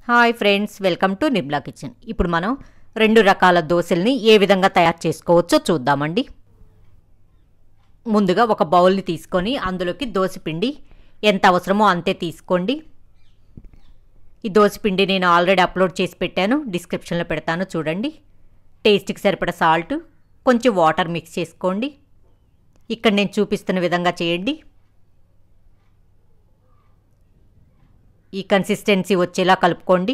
Hi friends, welcome to Nirmala kitchen. ఇప్పుడు మనం 2 రకాల దోశల్ని ఏ విధంగా తయారు చేసుకోవచ్చో చూద్దామండి. ముందుగా ఒక బౌల్ని తీసుకొని అందులోకి దోసపిండి ఎంత అవసరమో అంతే తీసుకోండి. ఈ దోసపిండి నేను ఆల్రెడీ అప్లోడ్ చేసి పెట్టాను, డిస్క్రిప్షన్లో పెడతాను చూడండి. టేస్ట్కి సరిపడా సాల్ట్, కొంచెం వాటర్ మిక్స్ చేసుకోండి. ఇక్కడ నేను చూపిస్తున్న విధంగా చేయండి. ఈ కన్సిస్టెన్సీ వచ్చేలా కలుపుకోండి.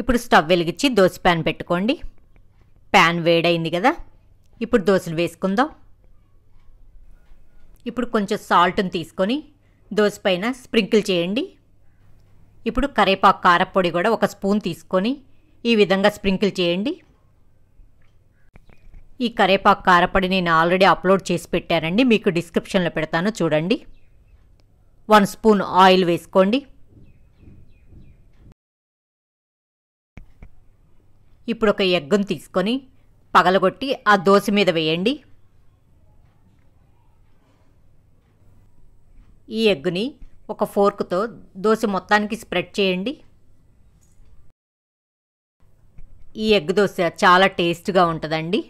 ఇప్పుడు స్టవ్ వెలిగించి దోశ ప్యాన్ పెట్టుకోండి. ప్యాన్ వేడైంది కదా, ఇప్పుడు దోశలు వేసుకుందాం. ఇప్పుడు కొంచెం సాల్ట్ని తీసుకొని దోశ పైన స్ప్రింకిల్ చేయండి. ఇప్పుడు కరేపాకు కారపొడి కూడా 1 స్పూన్ తీసుకొని ఈ విధంగా స్ప్రింకిల్ చేయండి. ఈ కరేపాకు కారపొడి నేను ఆల్రెడీ అప్లోడ్ చేసి పెట్టానండి, మీకు డిస్క్రిప్షన్లో పెడతాను చూడండి. 1 స్పూన్ ఆయిల్ వేసుకోండి. ఇప్పుడు ఒక ఎగ్గును తీసుకొని పగలగొట్టి ఆ దోశ మీద వేయండి. ఈ ఎగ్గుని ఒక ఫోర్క్తో దోశ మొత్తానికి స్ప్రెడ్ చేయండి. ఈ ఎగ్ దోశ చాలా టేస్ట్గా ఉంటుందండి,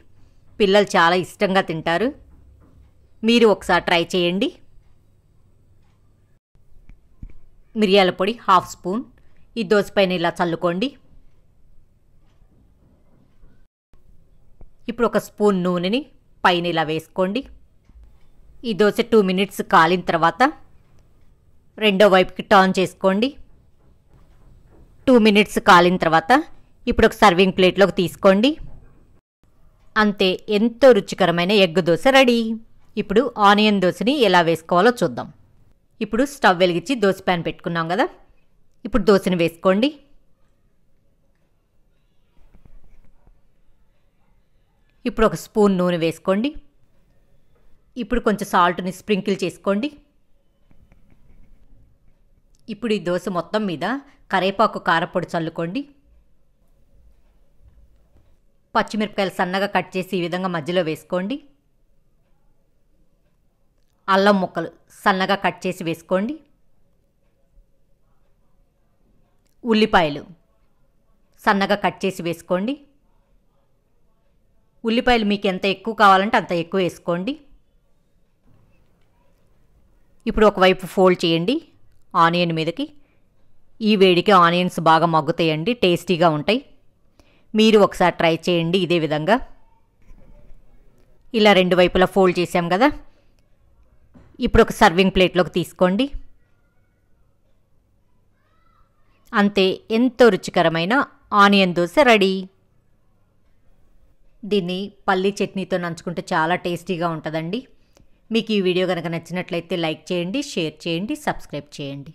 పిల్లలు చాలా ఇష్టంగా తింటారు. మీరు ఒకసారి ట్రై చేయండి. మిరియాల పొడి 1/2 స్పూన్ ఈ దోశ పైన ఇలా చల్లుకోండి. ఇప్పుడు 1 స్పూన్ నూనెని పైన ఇలా వేసుకోండి. ఈ దోశ 2 మినిట్స్ కాలిన తర్వాత రెండో వైపుకి టర్న్ చేసుకోండి. 2 మినిట్స్ కాలిన తర్వాత ఇప్పుడు ఒక సర్వింగ్ ప్లేట్లోకి తీసుకోండి. అంతే, ఎంతో రుచికరమైన ఎగ్ దోశ రెడీ. ఇప్పుడు ఆనియన్ దోశని ఎలా వేసుకోవాలో చూద్దాం. ఇప్పుడు స్టవ్ వెలిగించి దోశ ప్యాన్ పెట్టుకున్నాం కదా, ఇప్పుడు దోశని వేసుకోండి. ఇప్పుడు 1 స్పూన్ నూనె వేసుకోండి. ఇప్పుడు కొంచెం సాల్ట్ని స్ప్రింకిల్ చేసుకోండి. ఇప్పుడు ఈ దోశ మొత్తం మీద కరేపాకు కారపొడి చల్లుకోండి. పచ్చిమిరపకాయలు సన్నగా కట్ చేసి ఈ విధంగా మధ్యలో వేసుకోండి. అల్లం ముక్కలు సన్నగా కట్ చేసి వేసుకోండి. ఉల్లిపాయలు సన్నగా కట్ చేసి వేసుకోండి. ఉల్లిపాయలు మీకు ఎంత ఎక్కువ కావాలంటే అంత ఎక్కువ వేసుకోండి. ఇప్పుడు ఒకవైపు ఫోల్డ్ చేయండి ఆనియన్ మీదకి. ఈ వేడికి ఆనియన్స్ బాగా మగ్గుతాయండి, టేస్టీగా ఉంటాయి. మీరు ఒకసారి ట్రై చేయండి ఇదే విధంగా. ఇలా 2 వైపులా ఫోల్డ్ చేసాం కదా, ఇప్పుడు ఒక సర్వింగ్ ప్లేట్లోకి తీసుకోండి. అంతే, ఎంతో రుచికరమైన ఆనియన్ దోశ రెడీ. దీన్ని పల్లీ చట్నీతో నంచుకుంటే చాలా టేస్టీగా ఉంటుందండి. మీకు ఈ వీడియో కనుక నచ్చినట్లయితే లైక్ చేయండి, షేర్ చేయండి, సబ్స్క్రైబ్ చేయండి.